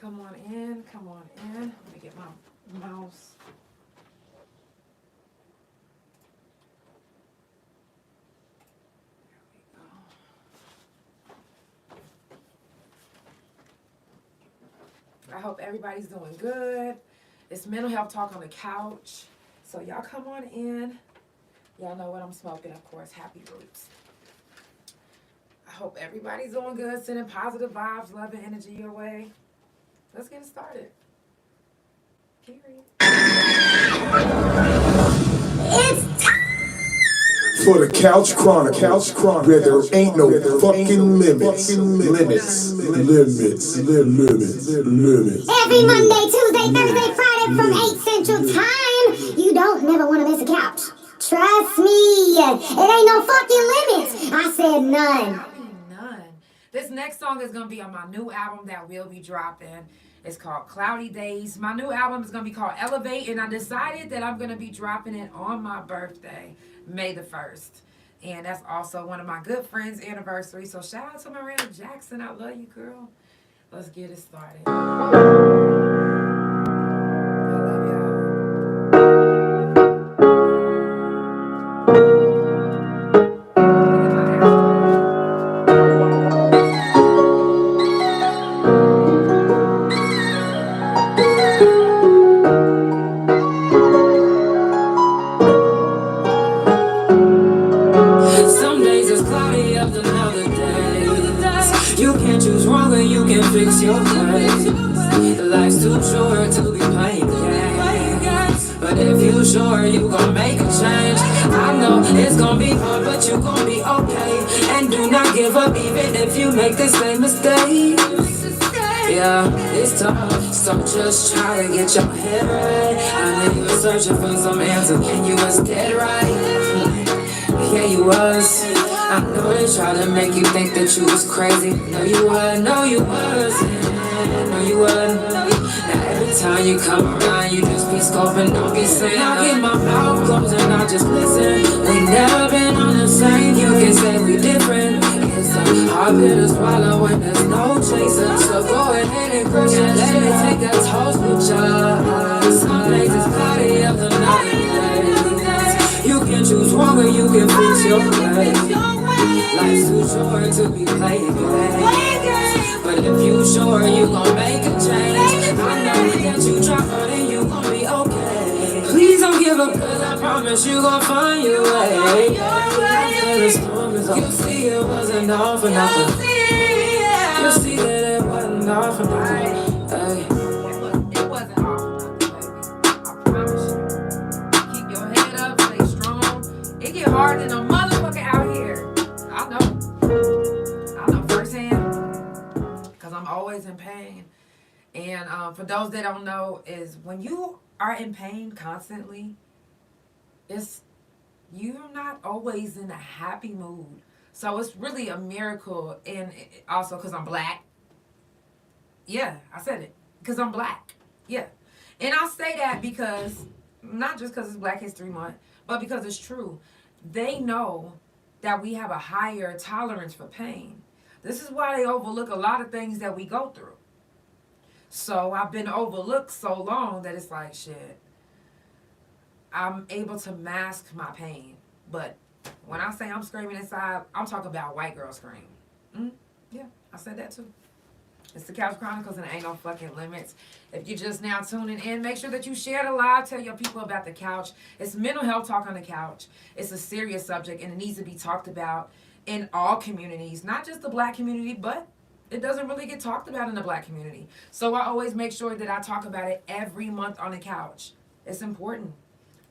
Come on in, come on in. Let me get my mouse. I hope everybody's doing good. It's Mental Health Talk on the Couch. So y'all come on in. Y'all know what I'm smoking, of course. Happy Roots. I hope everybody's doing good, sending positive vibes, love, and energy your way. Let's get it started. Period. It's time for the Couch Chronicles, where there ain't no fucking limits. Every Monday, Tuesday, Thursday, Friday from 8 Central Time. You don't never want to miss a couch. Trust me, it ain't no fucking limits. I said none. I mean none. This next song is going to be on my new album that will be dropping. It's called Cloudy Days. My new album is going to be called Elevate, and I decided that I'm going to be dropping it on my birthday, May the 1st. And that's also one of my good friends' anniversary. So shout out to Miranda Jackson. I love you, girl. Let's get it started. Fix your ways. Life's too short to be playing games. But if you sure you gon' make a change, I know it's gon' be hard, but you gon' be okay. And do not give up even if you make the same mistake. Yeah, it's tough, so just try to get your head right. I know you were searching for some answers, and you was dead right. Yeah, you was. I know they try to make you think that you was crazy. No, you wasn't. No, you wasn't. No, you wasn't. Now every time you come around, you just be scoping, don't be saying. I keep my mouth closed and I just listen. We never been on the same. You can say we different. It's a hard pill to swallow when there's no chaser. So go ahead and crush it. Let me take a toast with y'all. Some days it's cloudy, other night. You can choose wrong or you can fix your way. Life's too short to be playing games. But if you sure you gon' make a change, I know that you try hard and you gon' be okay. Please don't give up, cause I promise you gon' find your way. After the storm is over, you'll see it wasn't all for nothing. You'll see that it wasn't all for nothing. Hey. It wasn't all for nothing, baby. I promise you. Keep your head up, stay strong. It get hard in a motherfucker out here. I know firsthand, because I'm always in pain. And for those that don't know, is when you are in pain constantly, you're not always in a happy mood. So it's really a miracle. And also because I'm black. Yeah, I said it. Because I'm black. Yeah. And I say that because, not just because it's Black History Month, but because it's true. They know that we have a higher tolerance for pain. This is why they overlook a lot of things that we go through. So I've been overlooked so long that it's like, shit, I'm able to mask my pain. But when I say I'm screaming inside, I'm talking about white girl scream. Yeah, I said that too. It's the Couch Chronicles and ain't no fucking limits. If you're just now tuning in, make sure that you share the live. Tell your people about the couch. It's mental health talk on the couch. It's a serious subject and it needs to be talked about in all communities. Not just the black community, but it doesn't really get talked about in the black community. So I always make sure that I talk about it every month on the couch. It's important.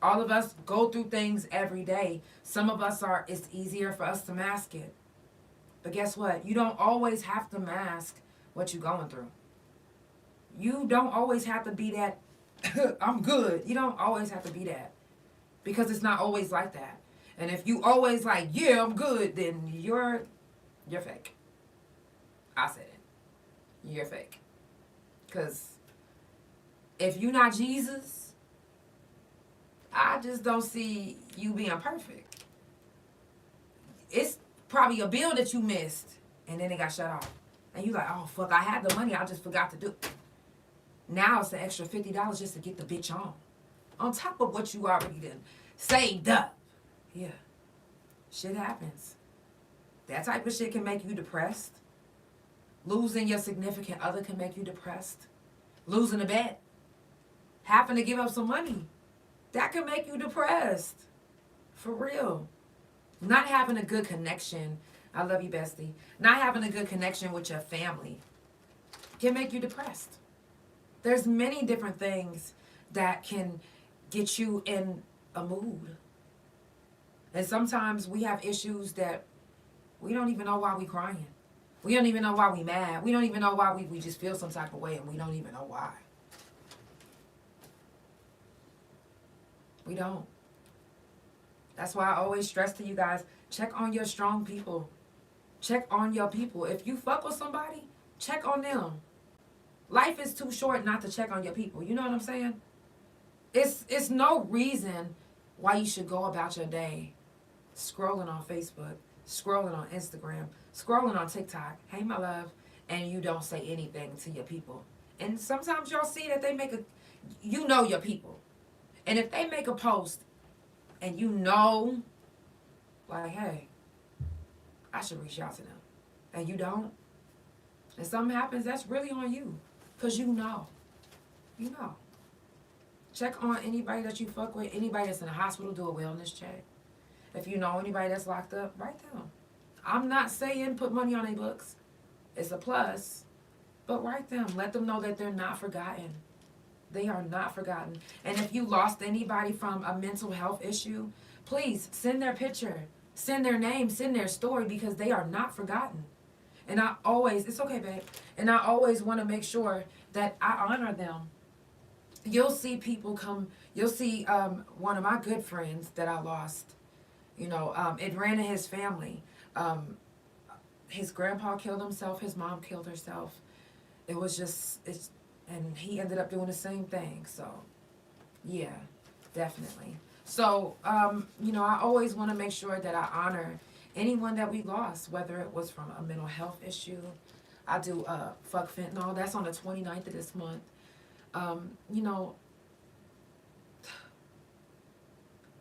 All of us go through things every day. Some of us it's easier for us to mask it. But guess what? You don't always have to mask what you're going through. You don't always have to be that, I'm good. You don't always have to be that. Because it's not always like that. And if you always like, yeah, I'm good, then you're fake. I said it. You're fake. Because if you're not Jesus, I just don't see you being perfect. It's probably a bill that you missed, and then it got shut off. And you like, oh, fuck, I had the money, I just forgot to do it. Now it's an extra $50 just to get the bitch on top of what you already done saved up. Yeah, shit happens. That type of shit can make you depressed. Losing your significant other can make you depressed. Losing a bet, having to give up some money, that can make you depressed. For real. Not having a good connection, I love you, bestie. Not having a good connection with your family can make you depressed. There's many different things that can get you in a mood. And sometimes we have issues that we don't even know why we crying. We don't even know why we mad. We don't even know why we just feel some type of way, and we don't even know why. We don't. That's why I always stress to you guys, check on your strong people. Check on your people. If you fuck with somebody, check on them. Life is too short not to check on your people. You know what I'm saying? It's no reason why you should go about your day scrolling on Facebook, scrolling on Instagram, scrolling on TikTok, hey my love, and you don't say anything to your people. And sometimes y'all see that they make you know your people. And if they make a post and you know, like, hey, I should reach out to them, and you don't, and something happens, that's really on you. Because you know. You know. Check on anybody that you fuck with, anybody that's in the hospital, do a wellness check. If you know anybody that's locked up, write them. I'm not saying put money on their books. It's a plus. But write them. Let them know that they're not forgotten. They are not forgotten. And if you lost anybody from a mental health issue, please send their picture, send their name, send their story, because they are not forgotten. And I always, it's okay, babe. And I always want to make sure that I honor them. You'll see people come, you'll see one of my good friends that I lost, you know, it ran in his family. His grandpa killed himself, his mom killed herself. It was just, and he ended up doing the same thing. So, yeah, definitely. So, you know, I always want to make sure that I honor anyone that we lost, whether it was from a mental health issue. I do Fuck Fentanyl. That's on the 29th of this month. You know,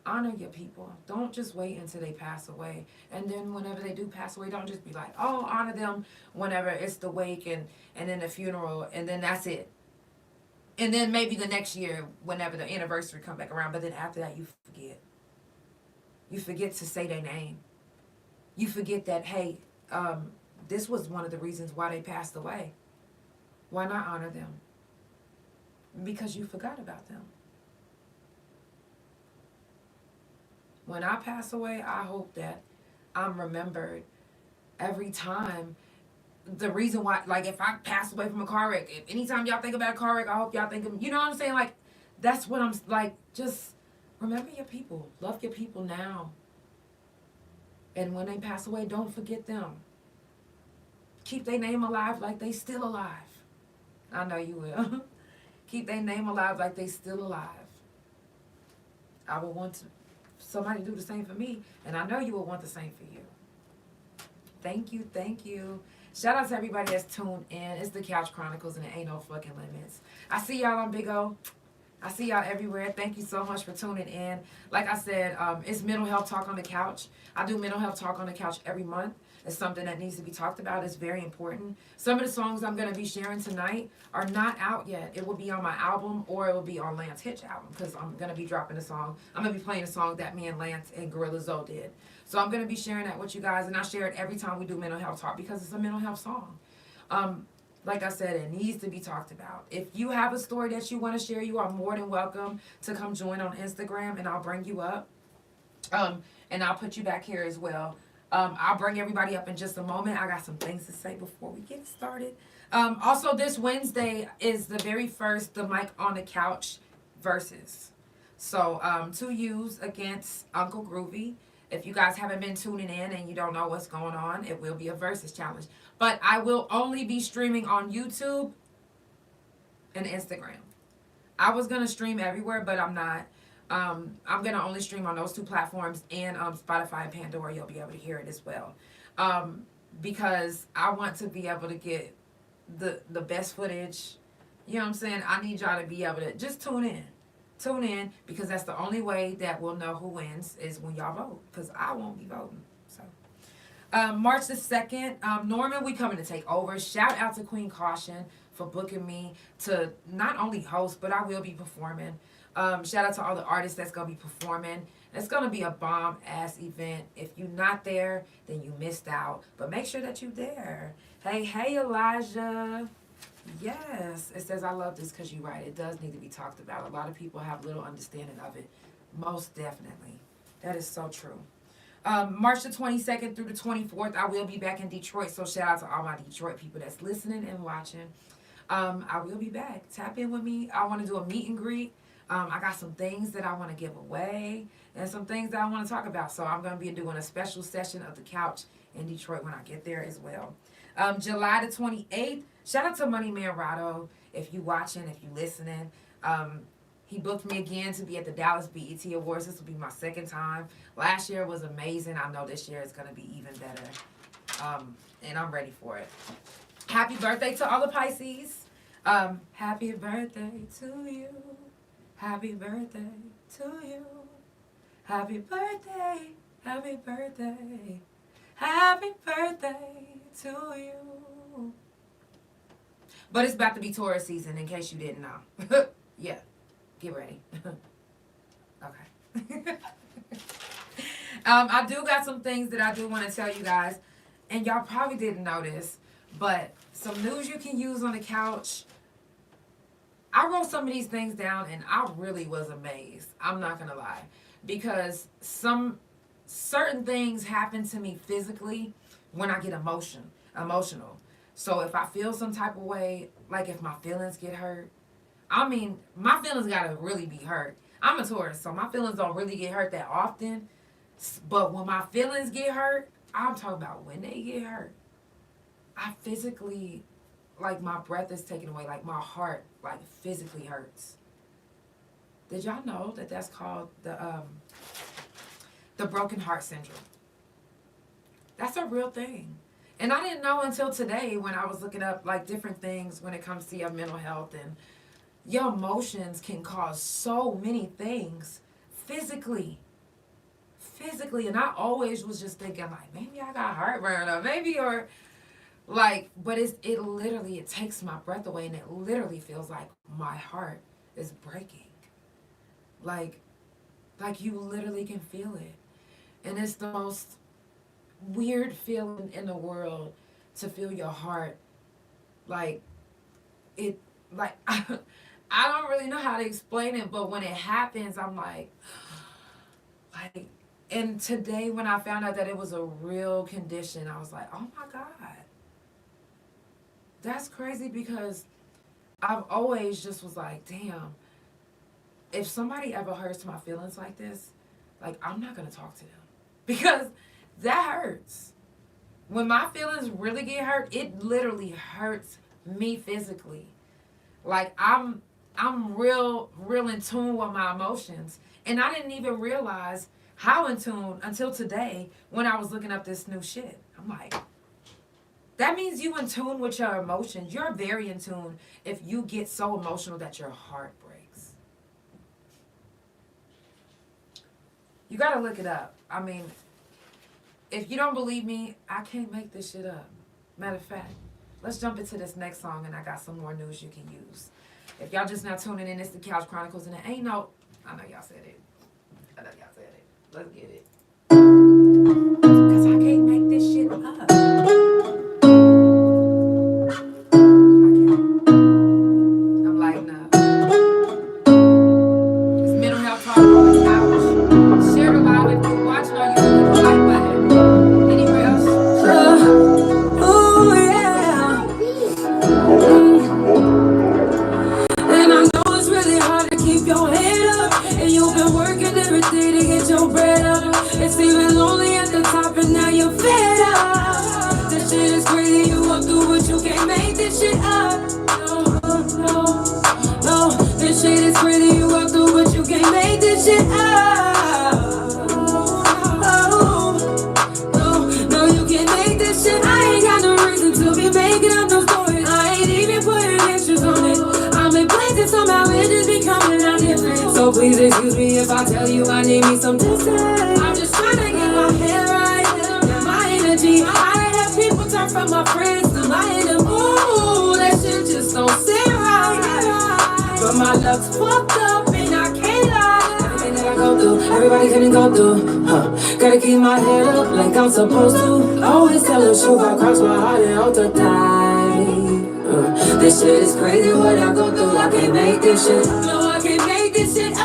honor your people. Don't just wait until they pass away. And then whenever they do pass away, don't just be like, oh, honor them whenever it's the wake and then the funeral, and then that's it. And then maybe the next year, whenever the anniversary come back around, but then after that, you forget. You forget to say their name. You forget that, hey, this was one of the reasons why they passed away. Why not honor them? Because you forgot about them. When I pass away, I hope that I'm remembered every time. The reason why, like, if I pass away from a car wreck, if anytime y'all think about a car wreck, I hope y'all think of, you know what I'm saying? Like, that's what I'm, like, just remember your people. Love your people now. And when they pass away, don't forget them. Keep their name alive like they still alive. I know you will. Keep their name alive like they still alive. I would want somebody to do the same for me, and I know you will want the same for you. Thank you, thank you. Shout out to everybody that's tuned in. It's the Couch Chronicles, and it ain't no fucking limits. I see y'all on Big O. I see y'all everywhere. Thank you so much for tuning in. Like I said, it's Mental Health Talk on the Couch. I do Mental Health Talk on the Couch every month. It's something that needs to be talked about. It's very important. Some of the songs I'm going to be sharing tonight are not out yet. It will be on my album, or it will be on Lance Hitch album, because I'm going to be dropping a song. I'm going to be playing a song that me and Lance and Gorilla Zoe did. So I'm going to be sharing that with you guys, and I share it every time we do Mental Health Talk, because it's a mental health song. Like I said, it needs to be talked about. If you have a story that you want to share, you are more than welcome to come join on Instagram, and I'll bring you up. And I'll put you back here as well. I'll bring everybody up in just a moment. I got some things to say before we get started. Also, this Wednesday is the very first The Mic on the Couch versus. So, 2U's against Uncle Groovy. If you guys haven't been tuning in and you don't know what's going on, it will be a versus challenge. But I will only be streaming on YouTube and Instagram. I was going to stream everywhere, but I'm not. I'm going to only stream on those two platforms, and Spotify and Pandora. You'll be able to hear it as well. Because I want to be able to get the best footage, You know what I'm saying? I need y'all to be able to just tune in. Tune in, because that's the only way that we'll know who wins is when y'all vote, because I won't be voting. So, March the 2nd, Norman, we coming to take over. Shout out to Queen Caution for booking me to not only host, but I will be performing. Shout out to all the artists that's going to be performing. It's going to be a bomb-ass event. If you're not there, then you missed out. But make sure that you're there. Hey, Elijah. Yes, it says I love this because you're right. It does need to be talked about. A lot of people have little understanding of it. Most definitely. That is so true. March the 22nd through the 24th, I will be back in Detroit. So shout out to all my Detroit people that's listening and watching. I will be back. Tap in with me. I want to do a meet and greet. I got some things that I want to give away and some things that I want to talk about. So I'm going to be doing a special session of the couch in Detroit when I get there as well. July the 28th, shout out to Money Man Rado. If you watching, if you listening, he booked me again to be at the Dallas BET Awards. This will be my second time. Last year was amazing. I know this year is going to be even better. And I'm ready for it. Happy birthday to all the Pisces. Happy birthday to you. Happy birthday to you. Happy birthday. Happy birthday. Happy birthday to you. But it's about to be Taurus season, in case you didn't know. Yeah. Get ready. Okay. I do got some things that I do want to tell you guys. And y'all probably didn't know this, but some news you can use on the couch. I wrote some of these things down and I really was amazed. I'm not going to lie. Because some certain things happen to me physically when I get emotional. So if I feel some type of way, like if my feelings get hurt, I mean, my feelings gotta really be hurt. I'm a Taurus, so my feelings don't really get hurt that often. But when my feelings get hurt, I'm talking about when they get hurt. I physically, like my breath is taken away, like my heart, like physically hurts. Did y'all know that that's called the broken heart syndrome? That's a real thing. And I didn't know until today when I was looking up like different things when it comes to your mental health, and your emotions can cause so many things physically. And I always was just thinking like, maybe I got heartburn or maybe, or like, but it literally, it takes my breath away, and it literally feels like my heart is breaking. Like you literally can feel it. And it's the most weird feeling in the world to feel your heart like it, like I don't really know how to explain it, but when it happens, I'm like, and today when I found out that it was a real condition, I was like, oh my God, that's crazy, because I've always just was like, damn, if somebody ever hurts my feelings like this, like I'm not gonna talk to them, because that hurts. When my feelings really get hurt, it literally hurts me physically. Like I'm real in tune with my emotions. And I didn't even realize how in tune until today when I was looking up this new shit. I'm like, that means you in tune with your emotions. You're very in tune if you get so emotional that your heart breaks. You gotta look it up. I mean, if you don't believe me, I can't make this shit up. Matter of fact, let's jump into this next song, and I got some more news you can use. If y'all just now tuning in, it's the Couch Chronicles, and it ain't no... I know y'all said it. Let's get it. Because I can't make this shit up. I can't. I'm lighting up. It's mental health talk on the couch. Share the live if you're watching on YouTube. Hit the like button. Anywhere else? Oh yeah. And I know it's really hard to keep your head up, and you've been working every day to get your bread up. It's even lonely at the top, and now you're fed up. This shit is crazy, you walk through, but you can't make this shit up. No, this shit is crazy, you walk through, but you can't make this shit up. No, you can't make this shit. I ain't got no reason to be making up no stories. I ain't even putting extras on it. So please excuse me if I tell you I need me some distance. I'm just trying to get my head right, get my energy. I have people turn from my friends to my enemies. Ooh, that shit just don't sit right. But my luck's fucked up and I can't lie. Everything that I go through, everybody couldn't go through. Gotta keep my head up like I'm supposed to. Always tell the truth, I cross my heart and hope to die. This shit is crazy what I go through. I can't make this shit. No, I can't make this shit up. I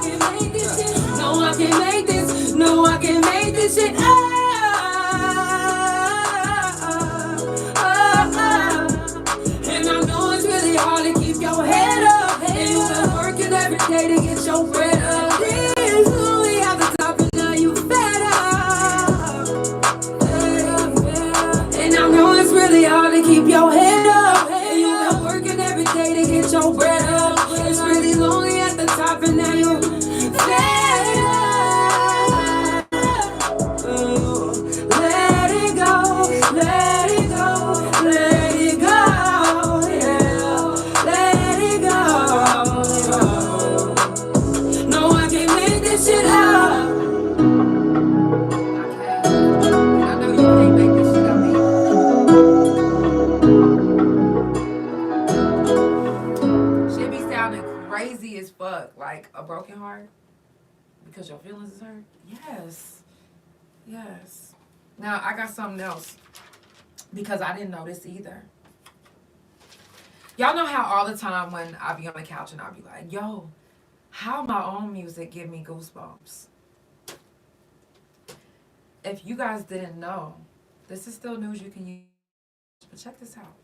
can't make this shit. No, I can't make this. No, I can't make this shit up. And I know it's really hard to keep your head up. And you've been working every day to get your bread up. It's only at the top and now you fed up. And I know it's really hard to keep your head up. And you've been working every day to get your bread up. It's really lonely at the top and now you fed up. Let it go, let it go, let it go, yeah. Let it go. No, I can't make this shit up. I know you can't make this shit up, man. Shit be sounding crazy as fuck, like a broken heart because your feelings is hurt. Yes, yes. Now I got something else because I didn't know this either. Y'all know how all the time when I be on the couch and I be like, yo, how my own music give me goosebumps. If you guys didn't know, this is still news you can use. But check this out.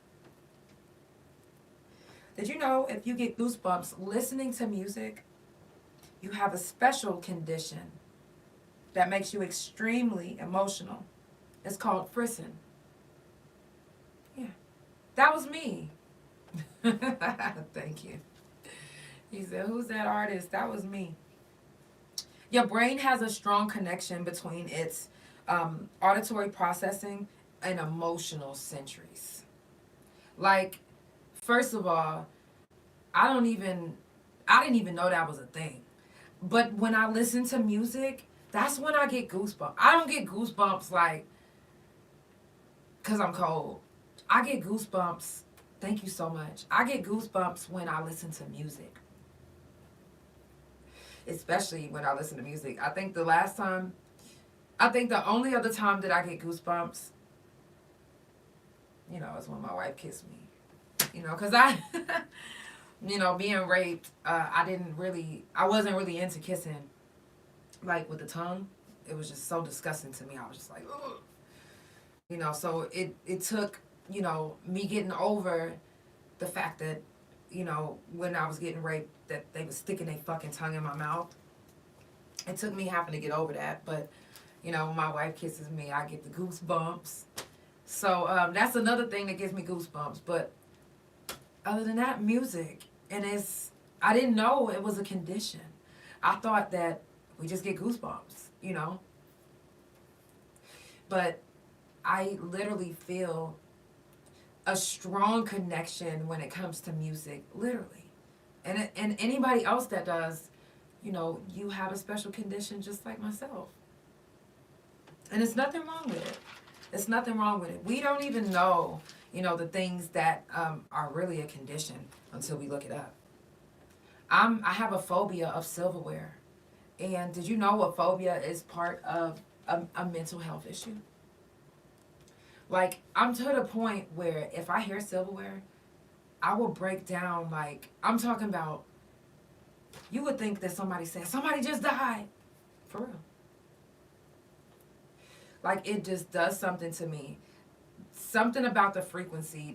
Did you know if you get goosebumps listening to music, you have a special condition that makes you extremely emotional? It's called frisson. Yeah, that was me. Thank you. He said, who's that artist? That was me. Your brain has a strong connection between its auditory processing and emotional centuries. Like, first of all, I didn't even know that was a thing. But when I listen to music, that's when I get goosebumps. I don't get goosebumps like because I'm cold. I get goosebumps. Thank you so much. I get goosebumps when I listen to music. Especially when I listen to music. I think the only other time that I get goosebumps, is when my wife kissed me. Because I, being raped, I wasn't really into kissing, like with the tongue. It was just so disgusting to me. I was just like, ugh. So it took, me getting over the fact that, when I was getting raped, that they was sticking their fucking tongue in my mouth. It took me having to get over that. But, when my wife kisses me, I get the goosebumps. So that's another thing that gives me goosebumps. But other than that, music. And I didn't know it was a condition. I thought that we just get goosebumps, But I literally feel a strong connection when it comes to music, literally. And anybody else that does, you have a special condition just like myself. And there's nothing wrong with it. There's nothing wrong with it. We don't even know, the things that are really a condition until we look it up. I have a phobia of silverware. And did you know a phobia is part of a mental health issue? Like, I'm to the point where if I hear silverware, I will break down. Like, I'm talking about, you would think that somebody just died. For real. Like, it just does something to me. Something about the frequency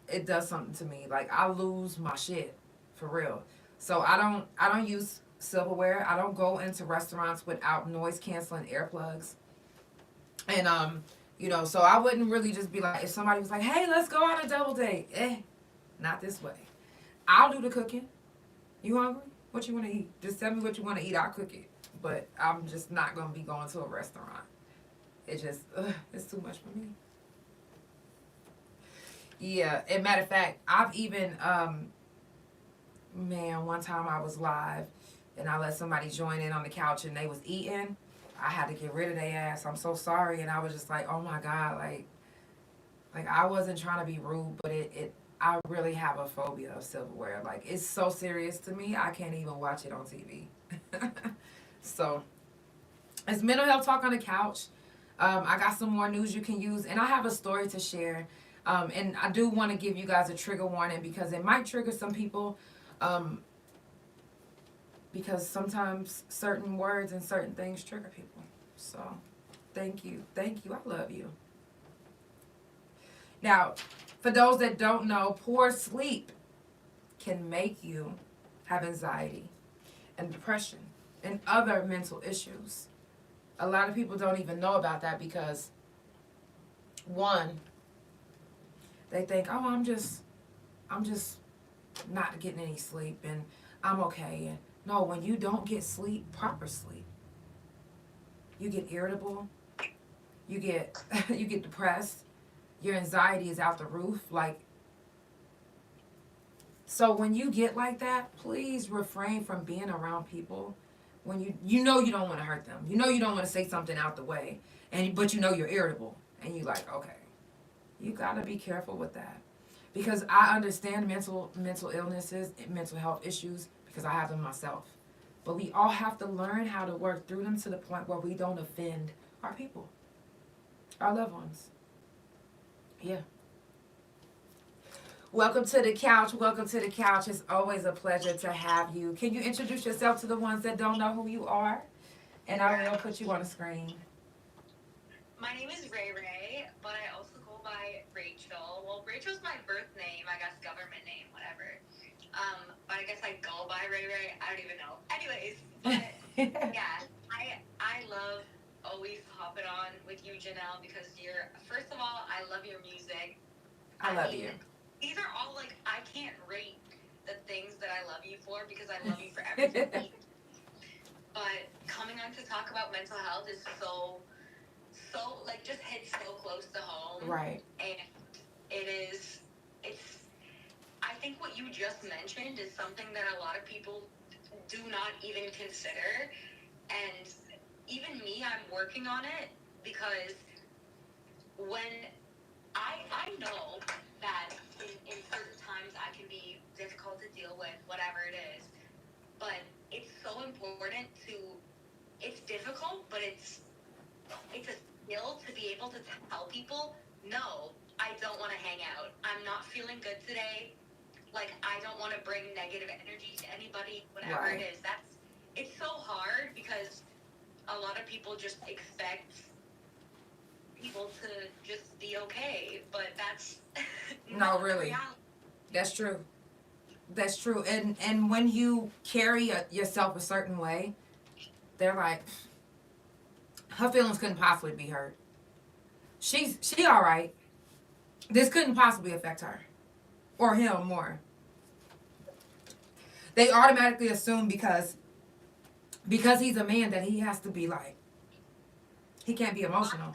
it does something to me. Like, I lose my shit. For real. So I don't use silverware. I don't go into restaurants without noise canceling earplugs. And so I wouldn't really just be like, if somebody was like, hey, let's go on a double date. Not this way. I'll do the cooking. You hungry? What you want to eat? Just tell me what you want to eat. I'll cook it. But I'm just not going to be going to a restaurant. It's too much for me. Yeah. And matter of fact, I've even, Man, one time I was live and I let somebody join in on the couch and they was eating. I had to get rid of their ass. I'm so sorry. And I was just like, oh my God, like I wasn't trying to be rude, but I really have a phobia of silverware. Like, it's so serious to me, I can't even watch it on TV. So, it's Mental Health Talk on the Couch. I got some more news you can use, and I have a story to share. And I do want to give you guys a trigger warning because it might trigger some people. Because sometimes certain words and certain things trigger people. So, thank you. Thank you. I love you. Now, for those that don't know, poor sleep can make you have anxiety and depression and other mental issues. A lot of people don't even know about that because, one, they think, oh, I'm just not getting any sleep and I'm okay. And no, when you don't get sleep, proper sleep, you get irritable, you get depressed, your anxiety is out the roof. Like, so when you get like that, please refrain from being around people when you know you don't want to hurt them. You know you don't want to say something out the way, but you know you're irritable and you like, okay, you gotta be careful with that. Because I understand mental illnesses, mental health issues, because I have them myself. But we all have to learn how to work through them to the point where we don't offend our people, our loved ones. Yeah. Welcome to the couch. Welcome to the couch. It's always a pleasure to have you. Can you introduce yourself to the ones that don't know who you are? And I will put you on the screen. My name is Ray Ray, but I also go by Rachel. Well, Rachel's my birth name, I guess government name, whatever. But I guess I go by Ray Ray. I don't even know. Anyways, but yeah, I love always hopping on with you, Janelle, because first of all, I love your music. I love you. These are all like, I can't rate the things that I love you for because I love you for everything. But coming on to talk about mental health is so like just hits so close to home. Right. And I think what you just mentioned is something that a lot of people do not even consider. And even me, I'm working on it because when I know that in certain times I can be difficult to deal with, whatever it is. But it's so important it's difficult, but it's a skill to be able to tell people, no, I don't want to hang out. I'm not feeling good today. Like, I don't want to bring negative energy to anybody, whatever Right. it is. It's so hard because a lot of people just expect people to just be okay, but that's No, really. That's true. That's true. And when you carry yourself a certain way, they're like, her feelings couldn't possibly be hurt. She all right. This couldn't possibly affect her or him more. They automatically assume because he's a man that he has to be like, he can't be emotional.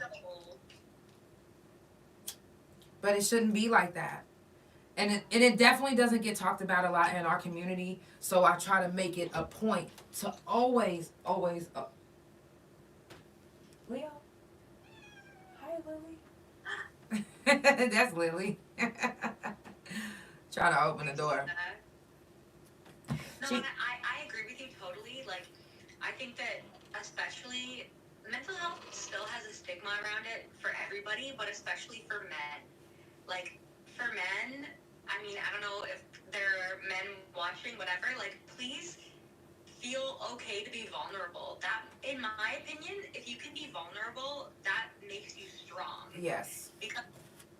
But it shouldn't be like that. And it definitely doesn't get talked about a lot in our community. So I try to make it a point to always, Leo? Hi, Lily. That's Lily. Try to open the door. No, and I agree with you totally. Like, I think that especially mental health still has a stigma around it for everybody, but especially for men. Like, for men, I mean, I don't know if there are men watching, whatever, like, please feel okay to be vulnerable. That, in my opinion, if you can be vulnerable, that makes you strong. Yes. Because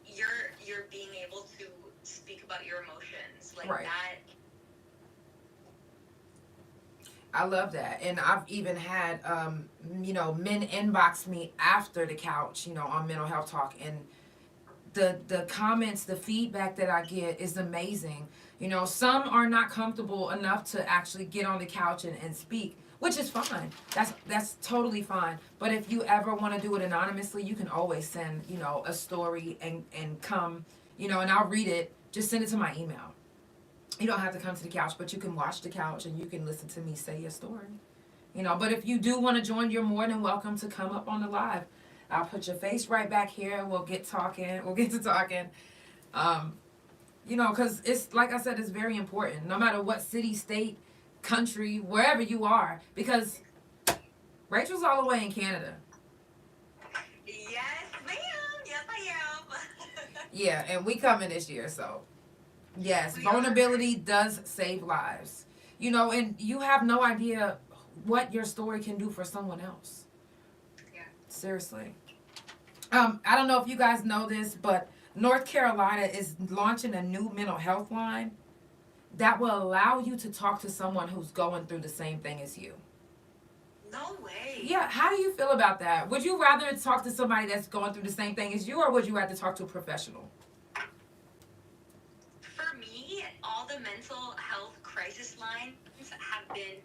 you're being able to speak about your emotions. Like, right. That. I love that. And I've even had, men inbox me after the couch, on Mental Health Talk. And the comments, the feedback that I get is amazing. Some are not comfortable enough to actually get on the couch and speak, which is fine. That's totally fine. But if you ever want to do it anonymously, you can always send, a story and come, and I'll read it. Just send it to my email. You don't have to come to the couch, but you can watch the couch and you can listen to me say your story. You know, but if you do want to join, you're more than welcome to come up on the live. I'll put your face right back here and we'll get talking. We'll get to talking. You know, because it's, like I said, it's very important. No matter what city, state, country, wherever you are. Because Rachel's all the way in Canada. Yes, ma'am. Yes, I am. Yeah, and we coming this year, so. Yes, We vulnerability does save lives. You know, and you have no idea what your story can do for someone else. Yeah. Seriously. I don't know if you guys know this, but North Carolina is launching a new mental health line that will allow you to talk to someone who's going through the same thing as you. No way. Yeah, how do you feel about that? Would you rather talk to somebody that's going through the same thing as you, or would you rather talk to a professional? For me, all the mental health crisis lines have been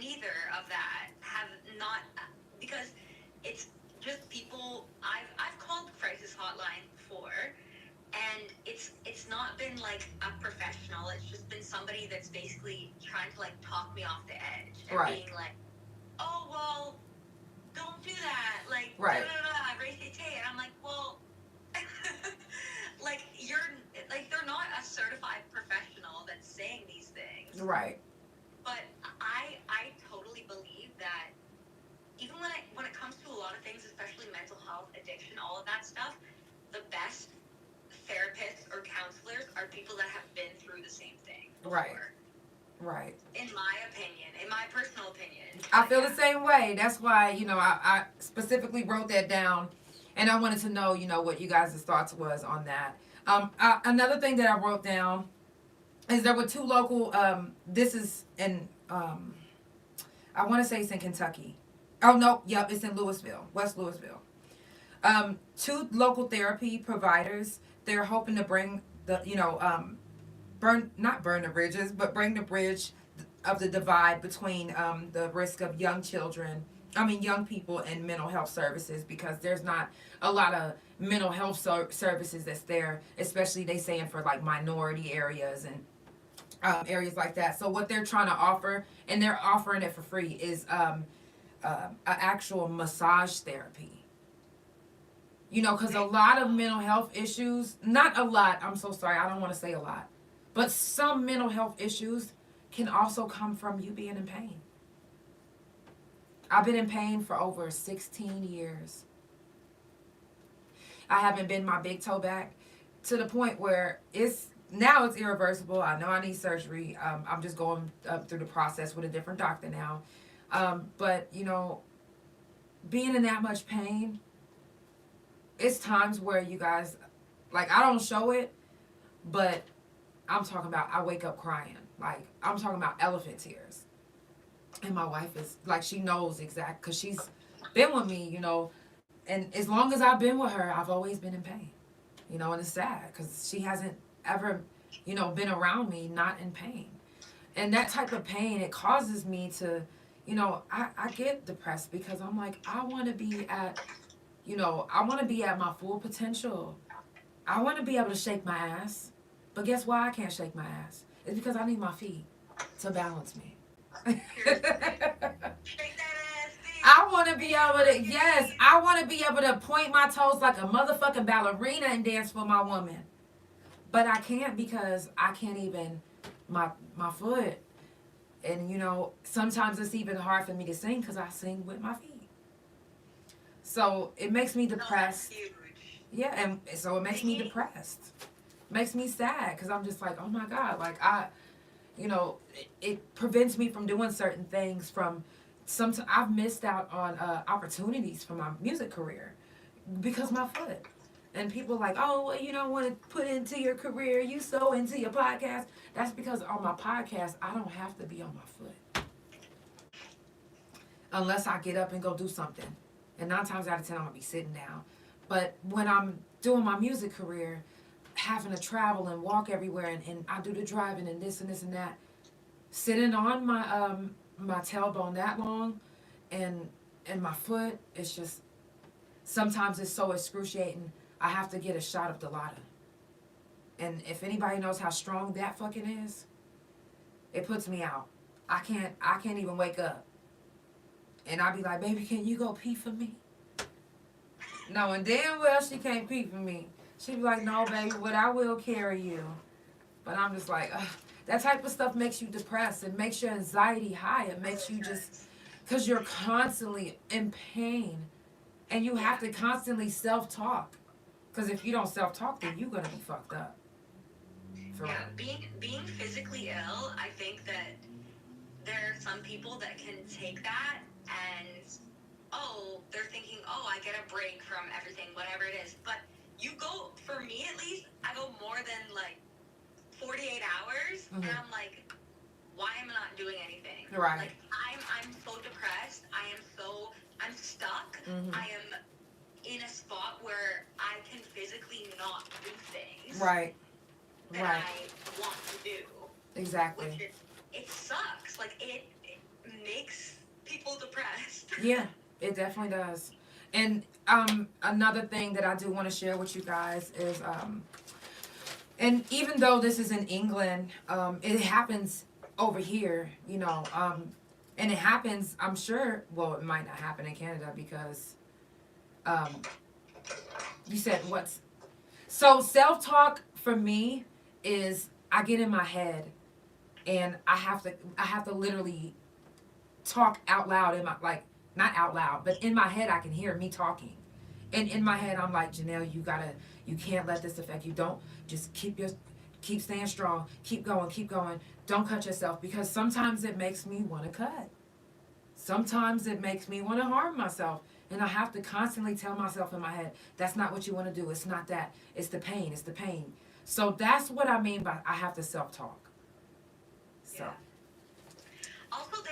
neither of that. Have not, because it's just people. I've called crisis hotline before, and it's not been like a professional. It's just been somebody that's basically trying to like talk me off the edge and Right. being like, oh well, don't do that. Like, Right. and I'm like, well, like they're not a certified professional that's saying these things. Right. But I totally believe that even when it comes to a lot of things, especially mental health, addiction, all of that stuff, the best therapists or counselors are people that have been through the same thing before. Right. Right. In my opinion, in my personal opinion. I feel the same way. That's why, you know, I specifically wrote that down, and I wanted to know, you know, what you guys' thoughts was on that. Another thing that I wrote down is there were two local, this is in, I want to say it's in Kentucky. Oh, no, yep, it's in Louisville, West Louisville. Two local therapy providers, they're hoping to bring the, you know, not burn the bridges, but bring the bridge of the divide between the risk of young people and mental health services, because there's not a lot of mental health services that's there, especially they saying for like minority areas and areas like that. So what they're trying to offer, and they're offering it for free, is an actual massage therapy. You know, because a lot of mental health issues, not a lot, I'm so sorry, I don't want to say a lot, but some mental health issues can also come from you being in pain. I've been in pain for over 16 years. I haven't been my big toe back to the point where it's irreversible. I know I need surgery. I'm just going through the process with a different doctor now. But, you know, being in that much pain, it's times where you guys, like, I don't show it, but I'm talking about I wake up crying. Like, I'm talking about elephant tears. And my wife is, like, she knows exactly, because she's been with me, you know. And as long as I've been with her, I've always been in pain. You know, and it's sad, because she hasn't ever, you know, been around me not in pain. And that type of pain, it causes me to, you know, I get depressed, because I'm like, I want to be at, you know, I want to be at my full potential. I want to be able to shake my ass. But guess why I can't shake my ass? It's because I need my feet to balance me. Shake that ass, bitch. I want to be able to, yes, I want to be able to point my toes like a motherfucking ballerina and dance for my woman. But I can't, because I can't even, my foot. And, you know, sometimes it's even hard for me to sing, because I sing with my feet. So it makes me depressed. No, that's huge. Yeah, and so it makes me depressed. Makes me sad, because I'm just like, oh my God, like you know, it prevents me from doing certain things. I've missed out on opportunities for my music career because my foot. And people are like, oh, well, you don't want to put into your career, you so into your podcast. That's because on my podcast, I don't have to be on my foot. Unless I get up and go do something. And 9 times out of 10, I'm going to be sitting down. But when I'm doing my music career, having to travel and walk everywhere, and I do the driving and this and this and that, sitting on my my tailbone that long and my foot, it's just, sometimes it's so excruciating, I have to get a shot of Dilaudid. And if anybody knows how strong that fucking is, It puts me out. I can't even wake up. And I'll be like, baby, can you go pee for me? Knowing damn well she can't pee for me. She'd be like, no, baby, but I will carry you. But I'm just like, ugh. That type of stuff makes you depressed. It makes your anxiety high. It makes you just, because you're constantly in pain. And you have to constantly self-talk. Because if you don't self-talk, then you're going to be fucked up. For Yeah, real. being physically ill, I think that there are some people that can take that and, oh, they're thinking, oh, I get a break from everything, whatever it is. But you go, for me at least, I go more than like 48 hours, and I'm like, why am I not doing anything? Right. Like, I'm so depressed. I'm stuck. I am in a spot where I can physically not do things. Right. That Right. I want to do. Exactly. Which it sucks. Like, it makes people depressed. Yeah, it definitely does. And another thing that I do want to share with you guys is and even though this is in England, it happens over here, you know, and it happens, I'm sure, well, it might not happen in Canada because you said what's so self-talk for me is I get in my head and I have to literally talk out loud in my, like, not out loud, but in my head I can hear me talking. And in my head I'm like, Janelle, you can't let this affect you. Don't, just keep staying strong, keep going. Don't cut yourself, because sometimes it makes me want to cut. Sometimes it makes me want to harm myself. And I have to constantly tell myself in my head, that's not what you want to do. It's not that. It's the pain. It's the pain. So that's what I mean by I have to self-talk. So. Yeah. Also,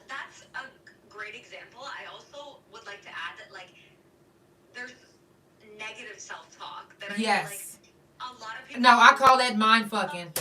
that's a great example. I also would like to add that, like, there's negative self-talk that I feel like a lot of people. No, I call that mind fucking.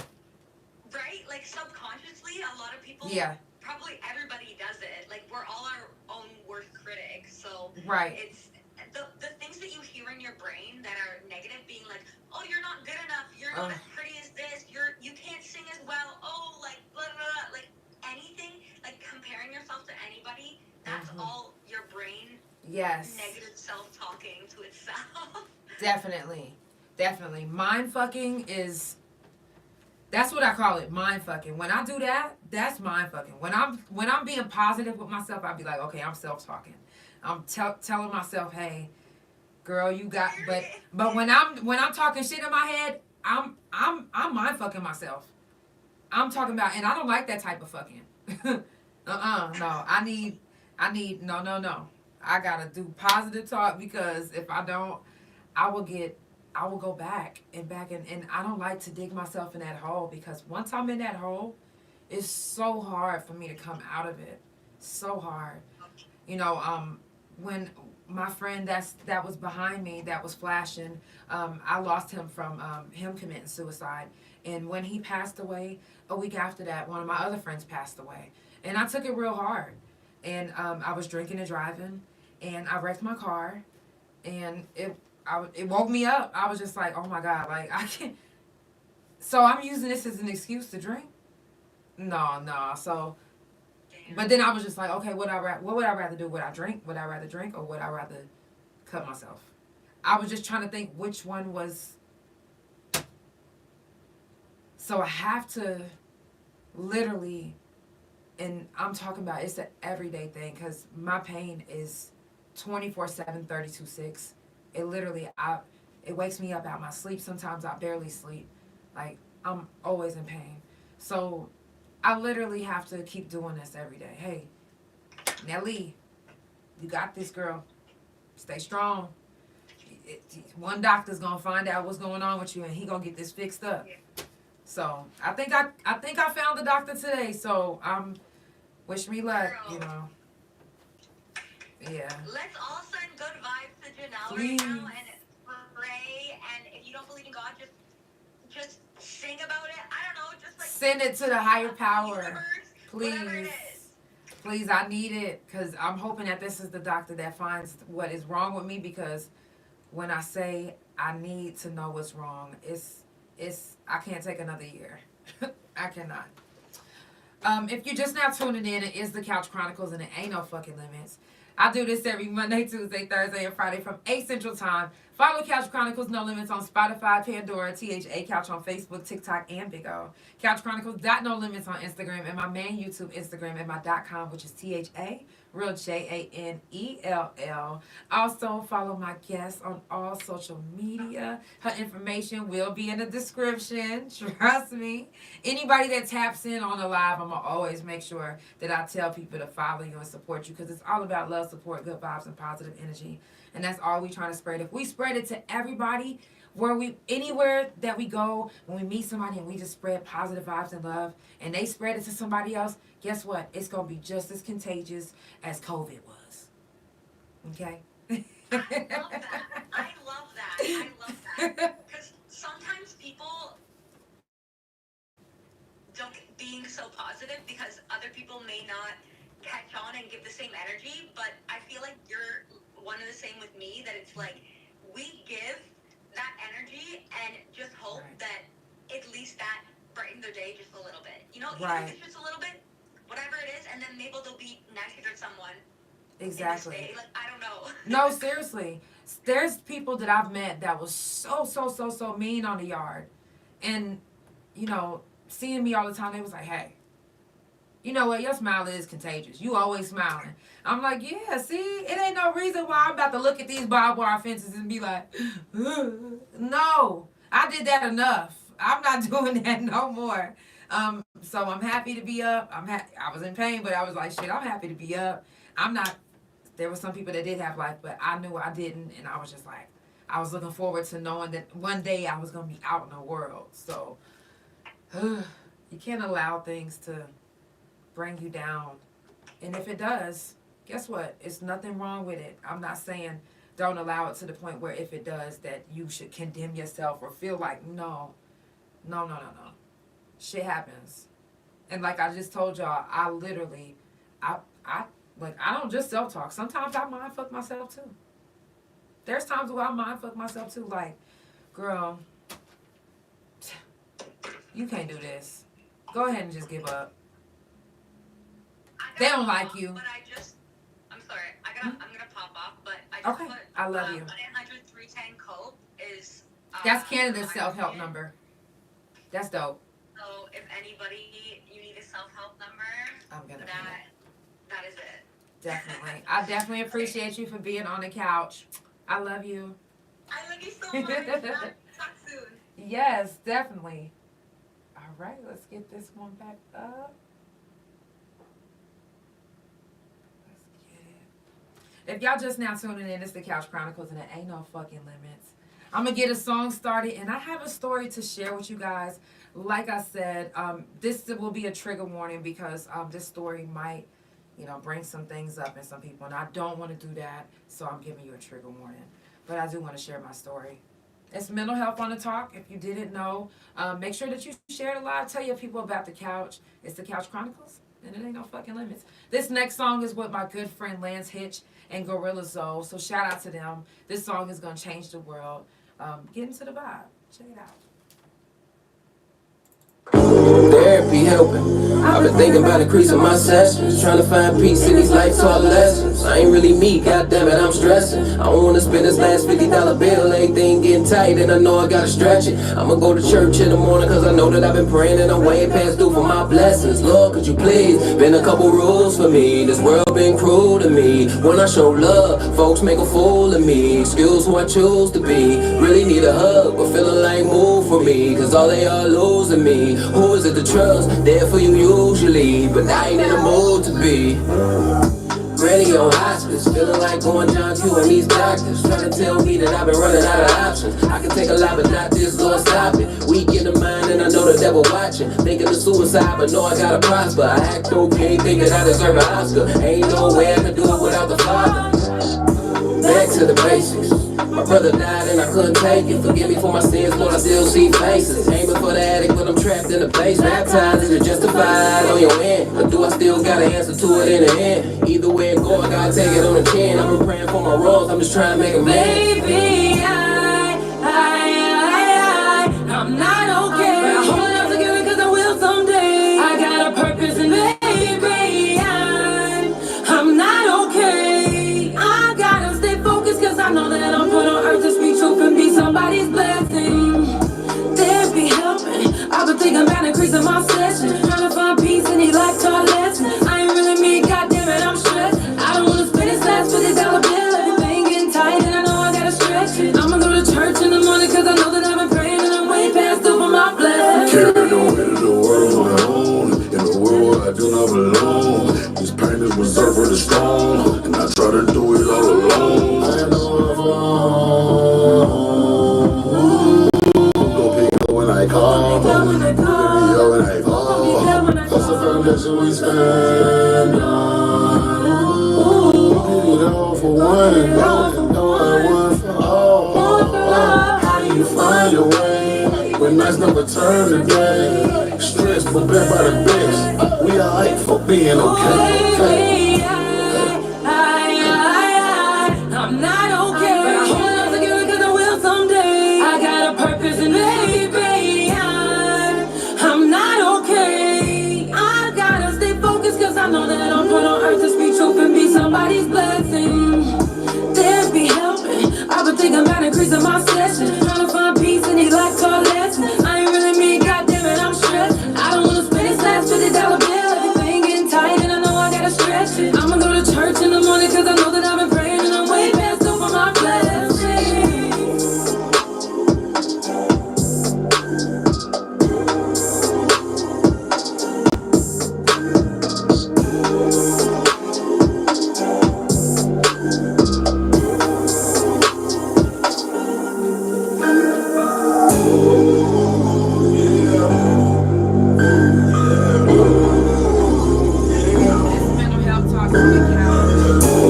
Right? Like, subconsciously, a lot of people. Yeah. Probably everybody does it. Like, we're all our own worst critics. So. Right. It's the things that you hear in your brain that are negative, being like, oh, you're not good enough. You're not as pretty as this. You can't sing as well. Oh, like blah blah blah. Like anything, like comparing yourself to anybody. That's all your brain. Yes. Negative self-talking to itself. Definitely. Mind fucking is. That's what I call it, mind fucking. When I do that, that's mind fucking. When I'm being positive with myself, I'll be like, okay, I'm self-talking. I'm telling myself, hey, girl, you got. But when I'm talking shit in my head, I'm mind fucking myself. I'm talking about, and I don't like that type of fucking. No. I need no. I gotta do positive talk, because if I don't, I will go back and I don't like to dig myself in that hole, because once I'm in that hole, it's so hard for me to come out of it. So hard. You know, when my friend that was behind me, that was flashing, I lost him from him committing suicide. And when he passed away, a week after that, one of my other friends passed away. And I took it real hard. And I was drinking and driving, and I wrecked my car, and it woke me up. I was just like, oh my God, like, I can't. So I'm using this as an excuse to drink? No. So, but then I was just like, okay, what would I rather do? Would I drink? Would I rather drink, or would I rather cut myself? I was just trying to think which one was. So I have to literally, and I'm talking about, it's an everyday thing, because my pain is 24/7, 32/6. It literally, it wakes me up out of my sleep. Sometimes I barely sleep. Like, I'm always in pain. So I literally have to keep doing this every day. Hey, Nelly, you got this, girl. Stay strong. One doctor's gonna find out what's going on with you, and he gonna get this fixed up. So I think I found the doctor today. So wish me luck. Girl. You know. Yeah. Let's all send good vibes to Janelle Please. right now and pray. And if you don't believe in God, just sing about it. I don't know, just like Send it to the higher power. Universe, whatever it Please. is. Please, I need it, because I'm hoping that this is the doctor that finds what is wrong with me, because when I say I need to know what's wrong, it's I can't take another year. I cannot. If you're just now tuning in, it is the Couch Chronicles, and it ain't no fucking limits. I do this every Monday, Tuesday, Thursday, and Friday from 8 Central Time. Follow Couch Chronicles No Limits on Spotify, Pandora, THA Couch on Facebook, TikTok, and Big O. Couch Chronicles No Limits on Instagram, and my main YouTube Instagram, and my .com, which is THA, real JANELL. Also, follow my guests on all social media. Her information will be in the description. Trust me. Anybody that taps in on the live, I'm going to always make sure that I tell people to follow you and support you, because it's all about love, support, good vibes, and positive energy. And that's all we trying to spread. If we spread it to everybody, anywhere that we go, when we meet somebody and we just spread positive vibes and love, and they spread it to somebody else, guess what? It's going to be just as contagious as COVID was. Okay? I love that. Because sometimes people don't being so positive because other people may not catch on and give the same energy, but I feel like you're one of the same with me, that it's like we give that energy and just hope that at least that brightens their day just a little bit. You know, even if it's just a little bit, whatever it is, and then maybe they'll be nicer to someone. Exactly. Like, I don't know. No, seriously. There's people that I've met that was so mean on the yard. And, you know, seeing me all the time, they was like, hey, you know what? Your smile is contagious. You always smiling. I'm like, yeah, see? It ain't no reason why I'm about to look at these barbed wire fences and be like, no, I did that enough. I'm not doing that no more. So I'm happy to be up. I was in pain, but I was like, shit, I'm happy to be up. There were some people that did have life, but I knew I didn't. And I was just like, I was looking forward to knowing that one day I was going to be out in the world. So you can't allow things to bring you down. And if it does, guess what? It's nothing wrong with it. I'm not saying don't allow it to the point where if it does that you should condemn yourself or feel like, no. Shit happens. And like I just told y'all, I don't just self-talk. Sometimes I mind fuck myself too. There's times where I mind fuck myself too. Like, girl, you can't do this. Go ahead and just give up. They don't like you. But I'm sorry. I'm gonna pop off, but I just put, I love you. 100-310 cope is. That's Canada's self-help number. That's dope. So if anybody, you need a self-help number, that is it. Definitely. I definitely appreciate you for being on the couch. I love you. I love you so much. Talk soon. Yes, definitely. All right, let's get this one back up. If y'all just now tuning in, it's the Couch Chronicles, and it ain't no fucking limits. I'm going to get a song started, and I have a story to share with you guys. Like I said, this will be a trigger warning because this story might, bring some things up in some people, and I don't want to do that, so I'm giving you a trigger warning. But I do want to share my story. It's Mental Health on the Talk. If you didn't know, make sure that you share it live. Tell your people about the couch. It's the Couch Chronicles, and it ain't no fucking limits. This next song is with my good friend Lance Hitch and Gorilla Zoe, so shout out to them. This song is going to change the world. Get into the vibe. Check it out. Therapy helping. I've been thinking about increasing my sessions, trying to find peace in these life taught lessons. I ain't really me, goddammit, I'm stressing. I don't wanna spend this last $50 bill, everything getting tight, and I know I gotta stretch it. I'ma go to church in the morning, cause I know that I've been praying and I'm way past due for my blessings. Lord, could you please, been a couple rules for me. This world been cruel to me. When I show love, folks make a fool of me. Excuse who I choose to be. Really need a hug, but feeling like move for me, cause all they are losing me. Who is it to trust? There for you usually, but I ain't in the mood to be. Granny on hospice, feeling like going John Q and these doctors trying to tell me that I've been running out of options. I can take a lot, but not this, Lord, stop it. Weak in the mind, and I know the devil watching. Thinking of suicide, but know I gotta prosper. I act okay, thinking I deserve an Oscar. Ain't no way I can do it without the Father. Back to the basics. My brother died and I couldn't take it. Forgive me for my sins, Lord, I still see faces. Aiming for the attic, but I'm trapped in the basement. Baptized, is it justified on your end? Or do I still got an answer to it in the end? Either way it go, I gotta take it on the chin. I've been praying for my wrongs, I'm just trying to make them man. Baby, I'm not okay. But I hold it up together cause I will someday. I got a purpose in this. is strong, and I try to do it all alone. I had no one for home. Don't pick up when I call. Pick me up when I call. That's the foundation we stand on. Give it all for one, no one for all. How do you find your way when nights never turn to day? Stress, but back by the best. We alright for being okay. I'm not okay, but I hold on to you because I will someday. I got a purpose and maybe I'm not okay. I gotta stay focused because I know that I'm put on earth to speak truth and be somebody's blessing. Therapy helping. I've been thinking about increasing my sessions, trying to find peace in these life called lessons. I ain't really mean, goddamn it, I'm stressed. I don't wanna spend this last $50 bill. Everything getting tight and I know I gotta stretch it. I'ma go to church in the morning cause I know that I've been praying and I'm way past due for my blessings. Mental health talk on the couch.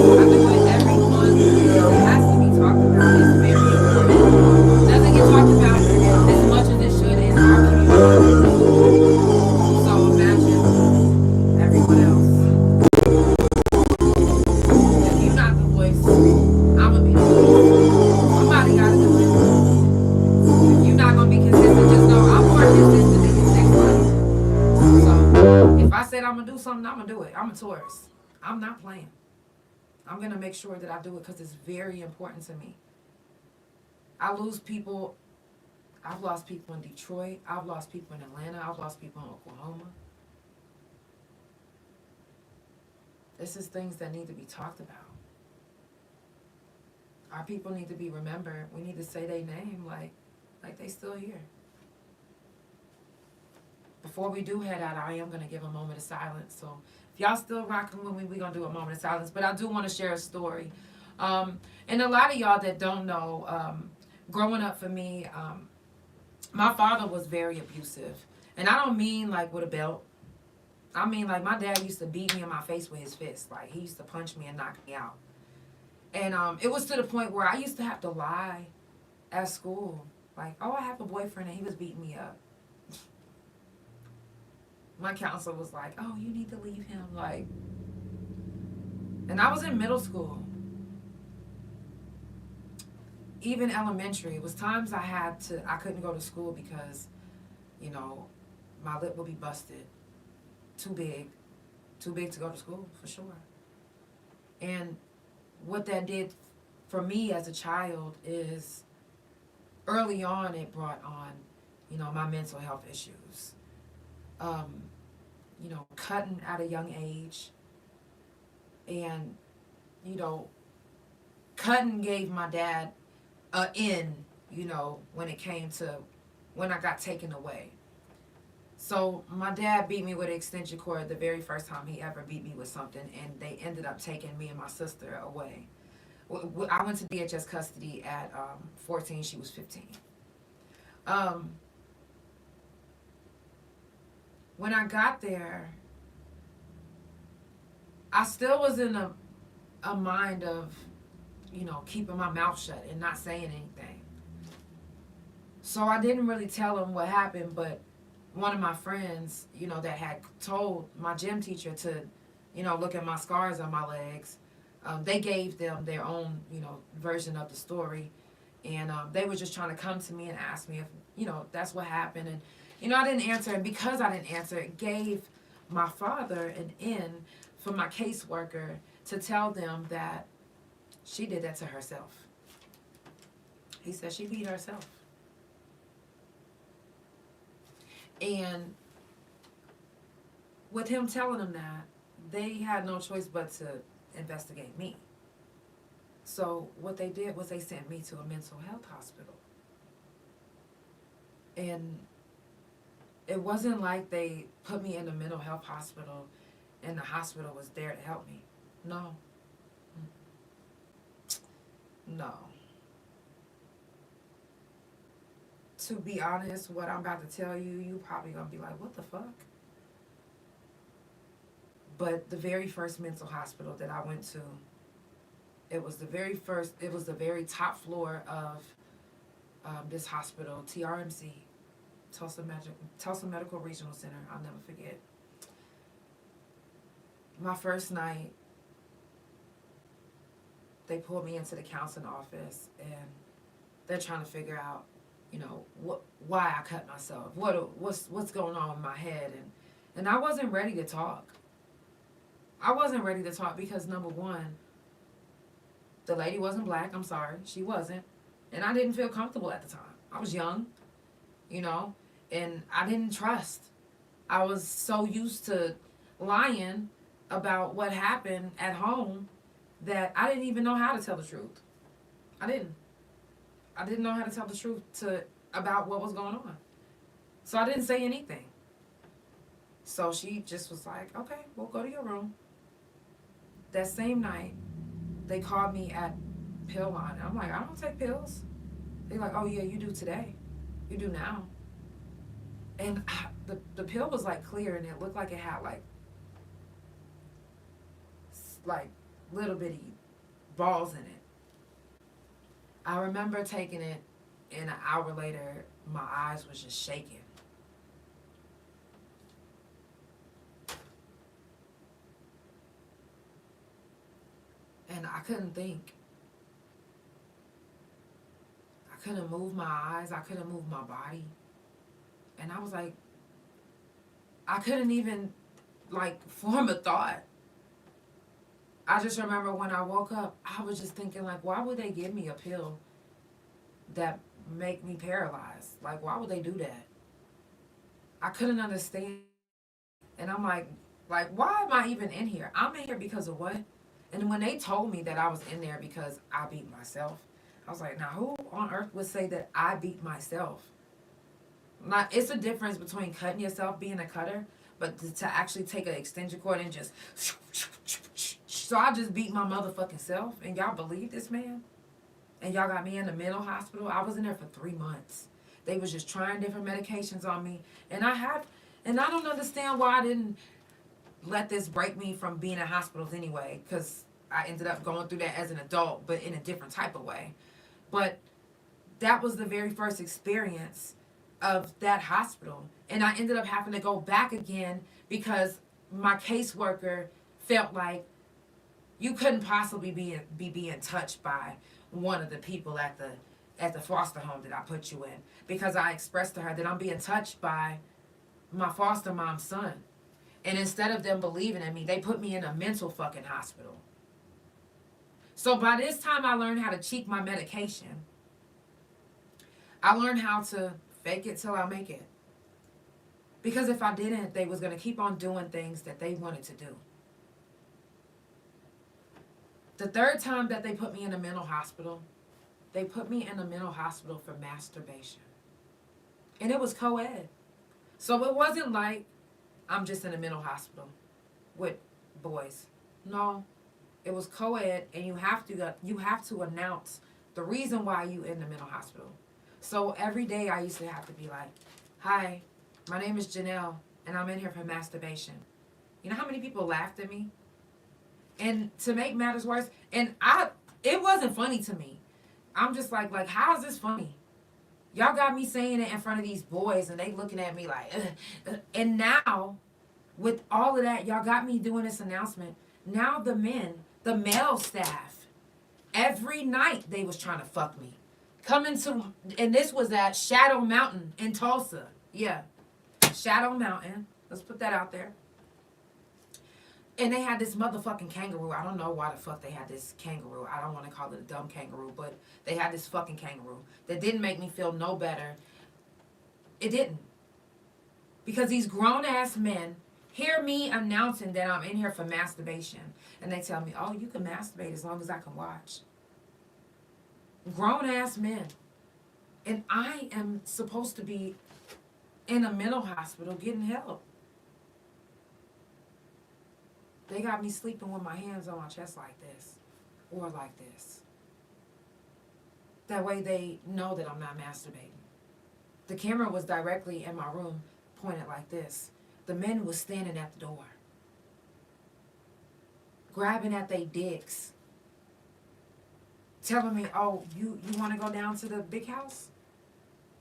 I do it every month because it has to be talked about. It's very important. It doesn't get talked about as much as it should in our community. So imagine everyone else. If you're not the voice, I'ma be the voice. Somebody gotta do it. If you're not gonna be consistent, just know I'm more consistent than your sex life. So if I said I'm gonna do something, I'm gonna do it. I'm a Taurus. I'm not playing. I'm gonna make sure that I do it because it's very important to me. I lose people. I've lost people in Detroit. I've lost people in Atlanta. I've lost people in Oklahoma. This is things that need to be talked about. Our people need to be remembered. We need to say their name like they still here. Before we do head out, I am going to give a moment of silence. So if y'all still rocking with me, we're going to do a moment of silence. But I do want to share a story. And a lot of y'all that don't know, growing up for me, my father was very abusive. And I don't mean like with a belt. I mean like my dad used to beat me in my face with his fist. Like he used to punch me and knock me out. And it was to the point where I used to have to lie at school. Like, oh, I have a boyfriend and he was beating me up. My counselor was like, oh, you need to leave him. Like, and I was in middle school. Even elementary, it was times I couldn't go to school because, you know, my lip would be busted. Too big to go to school, for sure. And what that did for me as a child is early on it brought on, you know, my mental health issues. You know, cutting at a young age. And, you know, cutting gave my dad an in, you know, when I got taken away. So my dad beat me with an extension cord the very first time he ever beat me with something, and they ended up taking me and my sister away. I went to DHS custody at 14, she was 15. When I got there, I still was in a mind of, you know, keeping my mouth shut and not saying anything. So I didn't really tell him what happened, but one of my friends, you know, that had told my gym teacher to, you know, look at my scars on my legs, they gave them their own, you know, version of the story. And they were just trying to come to me and ask me if, you know, that's what happened. And, you know, I didn't answer. And because I didn't answer, it gave my father an in for my caseworker to tell them that she did that to herself. He said she beat herself. And with him telling them that, they had no choice but to investigate me. So what they did was they sent me to a mental health hospital. And it wasn't like they put me in a mental health hospital and the hospital was there to help me. No. No. To be honest, what I'm about to tell you, you probably gonna be like, what the fuck? But the very first mental hospital that I went to, it was the very top floor of this hospital, TRMC, Tulsa Medical Regional Center. I'll never forget. My first night, they pulled me into the counseling office, and they're trying to figure out, why I cut myself, what's going on in my head, and I wasn't ready to talk. I wasn't ready to talk because, number one, the lady wasn't black. I'm sorry, she wasn't, and I didn't feel comfortable at the time. I was young, and I didn't trust. I was so used to lying about what happened at home that I didn't even know how to tell the truth. I didn't know how to tell the truth about what was going on. So I didn't say anything. So she just was like, okay, we'll go to your room. That same night, they called me at pill line. I'm like, I don't take pills. They're like, oh yeah, you do today. You do now. And the pill was like clear, and it looked like it had like little bitty balls in it. I remember taking it, and an hour later, my eyes was just shaking. And I couldn't think. I couldn't move my eyes. I couldn't move my body. And I was like, I couldn't even form a thought. I just remember when I woke up, I was just thinking why would they give me a pill that make me paralyzed? Why would they do that? I couldn't understand. And I'm like, why am I even in here? I'm in here because of what? And when they told me that I was in there because I beat myself, I was like, now who on earth would say that I beat myself? It's a difference between cutting yourself, being a cutter, but to actually take an extension cord and just... So I just beat my motherfucking self, and y'all believe this, man? And y'all got me in the mental hospital. I was in there for 3 months. They was just trying different medications on me, and I don't understand why I didn't let this break me from being in hospitals anyway, because I ended up going through that as an adult, but in a different type of way. But that was the very first experience of that hospital, and I ended up having to go back again because my caseworker felt like you couldn't possibly be being touched by one of the people at the foster home that I put you in, because I expressed to her that I'm being touched by my foster mom's son. And instead of them believing in me, they put me in a mental fucking hospital. So by this time, I learned how to cheat my medication. I learned how to fake it till I make it. Because if I didn't, they was going to keep on doing things that they wanted to do. The third time that they put me in a mental hospital, they put me in a mental hospital for masturbation. And it was co-ed. So it wasn't like I'm just in a mental hospital with boys. No, it was co-ed, and you have to announce the reason why you in the mental hospital. So every day I used to have to be like, hi, my name is Janelle, and I'm in here for masturbation. You know how many people laughed at me? And to make matters worse, it wasn't funny to me. I'm just like, how is this funny? Y'all got me saying it in front of these boys, and they looking at me like, ugh. And now, with all of that, y'all got me doing this announcement. Now the male staff, every night they was trying to fuck me. And this was at Shadow Mountain in Tulsa. Yeah, Shadow Mountain. Let's put that out there. And they had this motherfucking kangaroo. I don't know why the fuck they had this kangaroo. I don't want to call it a dumb kangaroo, but they had this fucking kangaroo that didn't make me feel no better. It didn't. Because these grown-ass men hear me announcing that I'm in here for masturbation. And they tell me, oh, you can masturbate as long as I can watch. Grown-ass men. And I am supposed to be in a mental hospital getting help. They got me sleeping with my hands on my chest like this. Or like this. That way they know that I'm not masturbating. The camera was directly in my room, pointed like this. The men was standing at the door. Grabbing at their dicks. Telling me, oh, you want to go down to the big house?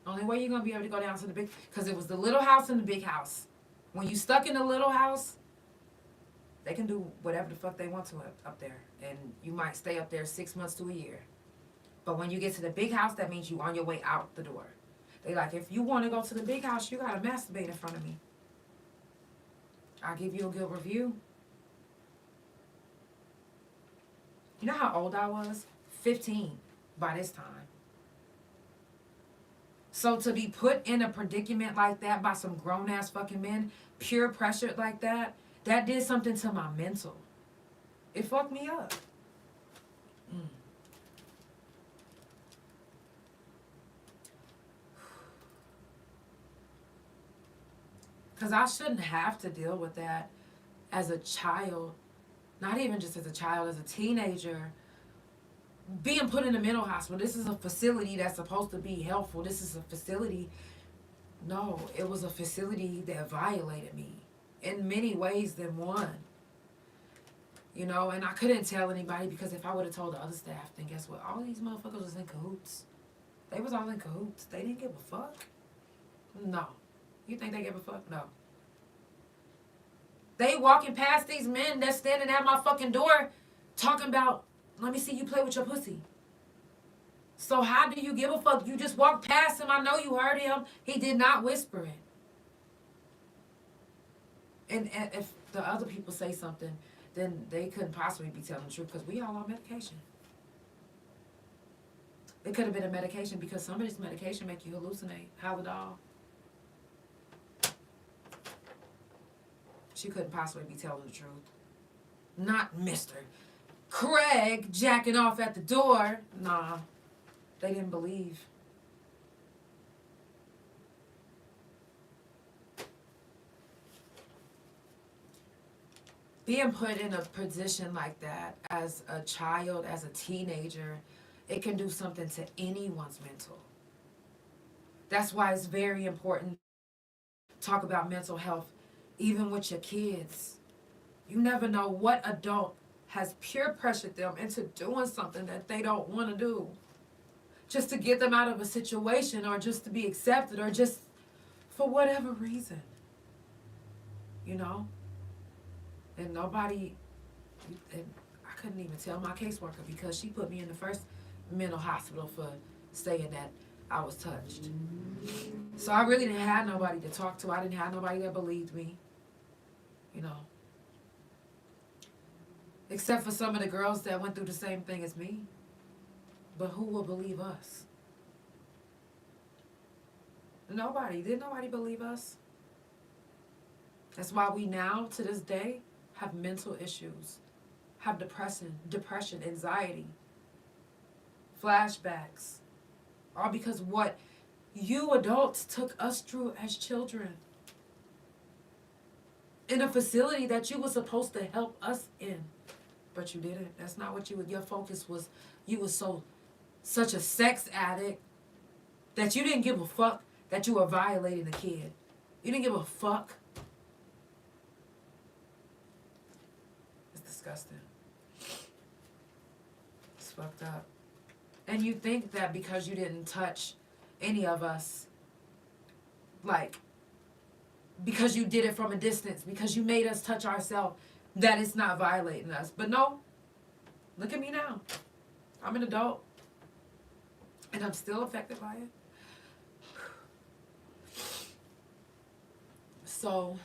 Only way you're going to be able to go down to the big... Because it was the little house and the big house. When you stuck in the little house, they can do whatever the fuck they want to up there. And you might stay up there 6 months to a year. But when you get to the big house, that means you on your way out the door. They like, if you want to go to the big house, you got to masturbate in front of me. I'll give you a good review. You know how old I was? 15 by this time. So to be put in a predicament like that by some grown-ass fucking men, pure pressured like that, that did something to my mental. It fucked me up. Because I shouldn't have to deal with that as a child. Not even just as a child, as a teenager. Being put in a mental hospital. This is a facility that's supposed to be helpful. This is a facility. No, it was a facility that violated me in many ways than one. You know, and I couldn't tell anybody because if I would have told the other staff, then guess what? All these motherfuckers was in cahoots. They was all in cahoots. They didn't give a fuck. No. You think they give a fuck? No. They walking past these men that's standing at my fucking door talking about, let me see you play with your pussy. So how do you give a fuck? You just walked past him. I know you heard him. He did not whisper it. And if the other people say something, then they couldn't possibly be telling the truth because we all on medication. It could have been a medication because some of this medication make you hallucinate. Halidol. She couldn't possibly be telling the truth. Not Mr. Craig jacking off at the door. Nah, they didn't believe. Being put in a position like that as a child, as a teenager, it can do something to anyone's mental. That's why it's very important to talk about mental health, even with your kids. You never know what adult has peer pressured them into doing something that they don't want to do. Just to get them out of a situation or just to be accepted or just for whatever reason. You know? And nobody, and I couldn't even tell my caseworker because she put me in the first mental hospital for saying that I was touched. So I really didn't have nobody to talk to. I didn't have nobody that believed me. You know. Except for some of the girls that went through the same thing as me. But who will believe us? Nobody. Didn't nobody believe us? That's why we now, to this day, have mental issues. Have depression, anxiety, flashbacks. All because what you adults took us through as children. In a facility that you were supposed to help us in. But you didn't. That's not what your focus was. You were such a sex addict that you didn't give a fuck that you were violating a kid. You didn't give a fuck. It's disgusting. It's fucked up. And you think that because you didn't touch any of us, like, because you did it from a distance, because you made us touch ourselves, that it's not violating us. But no, look at me now. I'm an adult. And I'm still affected by it. So,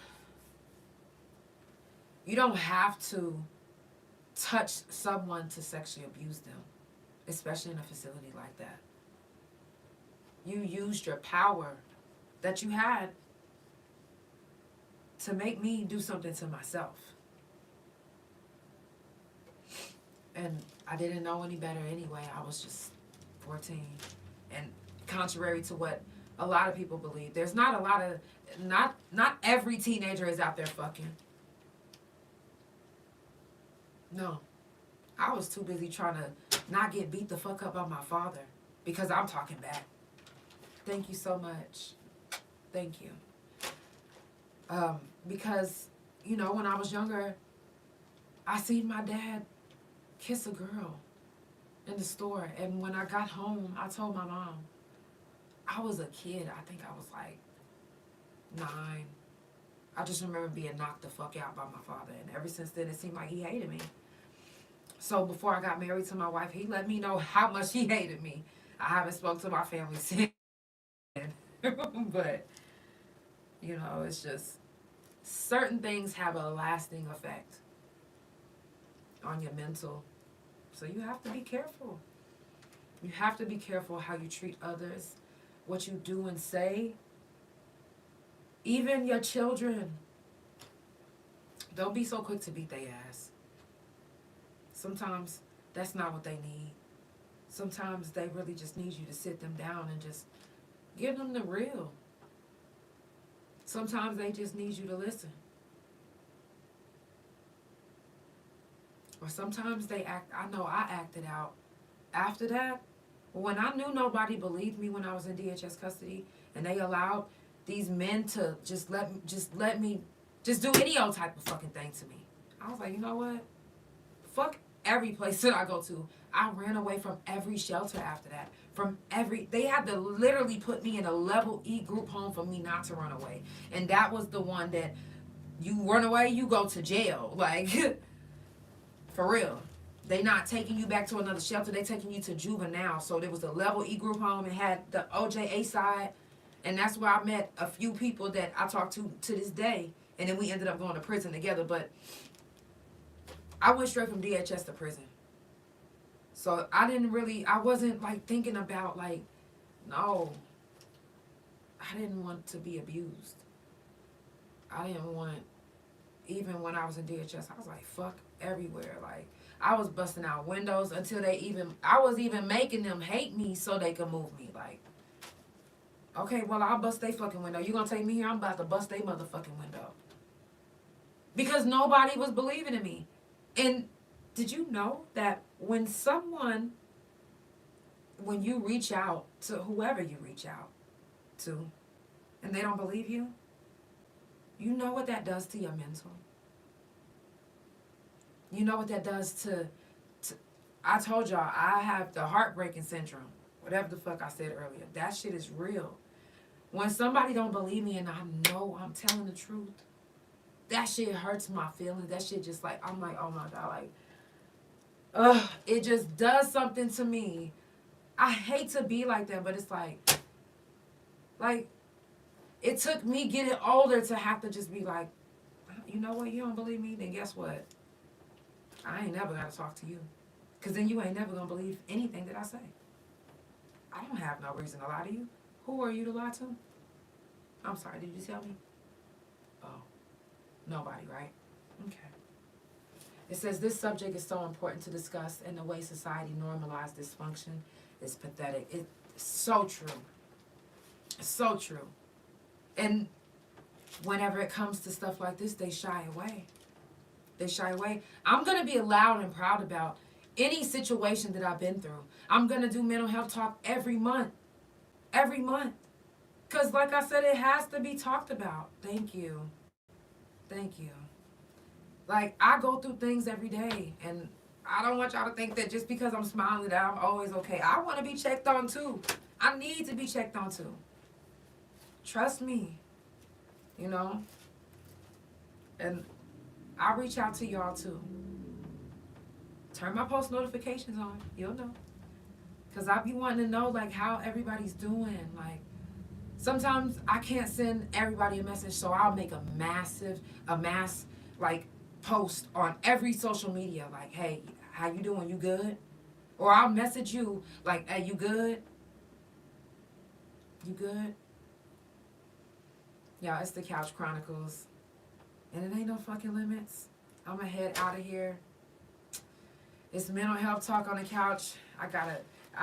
you don't have to touch someone to sexually abuse them, especially in a facility like that. You used your power that you had to make me do something to myself. And I didn't know any better anyway. I was just 14. And contrary to what a lot of people believe, there's not a lot of, not every teenager is out there fucking. No. I was too busy trying to not get beat the fuck up by my father because I'm talking back. Thank you so much. Thank you. Because, you know, when I was younger, I seen my dad kiss a girl in the store. And when I got home, I told my mom, I was a kid. I think I was like 9. I just remember being knocked the fuck out by my father. And ever since then, it seemed like he hated me. So before I got married to my wife, he let me know how much he hated me. I haven't spoken to my family since. But, you know, it's just certain things have a lasting effect on your mental. So you have to be careful. You have to be careful how you treat others, what you do and say. Even your children. Don't be so quick to beat their ass. Sometimes that's not what they need. Sometimes they really just need you to sit them down and just give them the real. Sometimes they just need you to listen. Or sometimes they act, I know I acted out. After that, when I knew nobody believed me when I was in DHS custody, and they allowed these men to just let me do any old type of fucking thing to me. I was like, you know what? Fuck every place that I go to. I ran away from every shelter after that. They had to literally put me in a level E group home for me not to run away. And that was the one that you run away, you go to jail. Like, for real. They not taking you back to another shelter. They taking you to juvenile. So there was a level E group home and had the OJA side. And that's where I met a few people that I talk to this day. And then we ended up going to prison together. But I went straight from DHS to prison. So I wasn't like thinking about like, no, I didn't want to be abused. I didn't want, even when I was in DHS, I was like, fuck everywhere. Like, I was busting out windows until I was even making them hate me so they could move me. Like, okay, well, I'll bust they fucking window. You gonna take me here? I'm about to bust they motherfucking window. Because nobody was believing in me. And did you know that when you reach out to whoever you reach out to, and they don't believe you, you know what that does to your mental? You know what that does to I told y'all, I have the heartbreaking syndrome. Whatever the fuck I said earlier. That shit is real. When somebody don't believe me and I know I'm telling the truth, that shit hurts my feelings. That shit just like, I'm like, oh my God, like, it just does something to me. I hate to be like that, but it's like, it took me getting older to have to just be like, you know what, you don't believe me? Then guess what? I ain't never got to talk to you. Because then you ain't never going to believe anything that I say. I don't have no reason to lie to you. Who are you to lie to? I'm sorry, did you tell me? Oh, nobody, right? Okay. It says, this subject is so important to discuss, and the way society normalized dysfunction is pathetic. It's so true. It's so true. And whenever it comes to stuff like this, they shy away. They shy away. I'm going to be loud and proud about any situation that I've been through. I'm going to do mental health talk every month. Every month. Because like I said, it has to be talked about. Thank you. Thank you. Like, I go through things every day. And I don't want y'all to think that just because I'm smiling that I'm always okay. I want to be checked on too. I need to be checked on too. Trust me. You know? And I reach out to y'all too. Turn my post notifications on. You'll know. Because I be wanting to know, like, how everybody's doing. Like, sometimes I can't send everybody a message, so I'll make a mass, like, post on every social media. Like, hey, how you doing? You good? Or I'll message you, like, hey, you good? You good? Y'all, it's the Couch Chronicles. And it ain't no fucking limits. I'm going to head out of here. It's mental health talk on the couch. I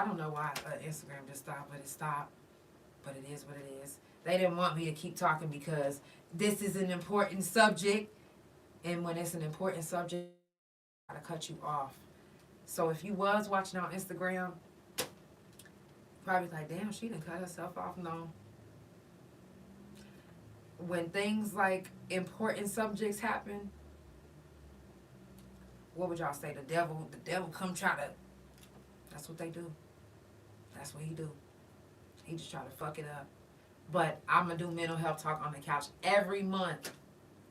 don't know why Instagram just stopped, but it stopped. But it is what it is. They didn't want me to keep talking because this is an important subject. And when it's an important subject, to cut you off. So if you was watching on Instagram, probably like, damn, she didn't cut herself off. No. When things like important subjects happen, what would y'all say? The devil come try to, that's what they do. That's what he do. He just try to fuck it up. But I'm going to do mental health talk on the couch every month.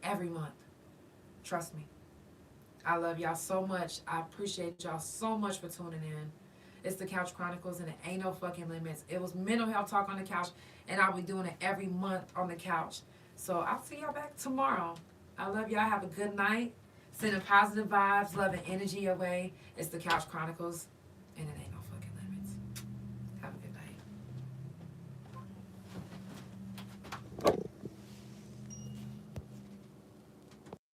Every month. Trust me. I love y'all so much. I appreciate y'all so much for tuning in. It's the Couch Chronicles, and it ain't no fucking limits. It was mental health talk on the couch, and I'll be doing it every month on the couch. So I'll see y'all back tomorrow. I love y'all. Have a good night. Sending positive vibes, love, and energy your way. It's the Couch Chronicles, and it ain't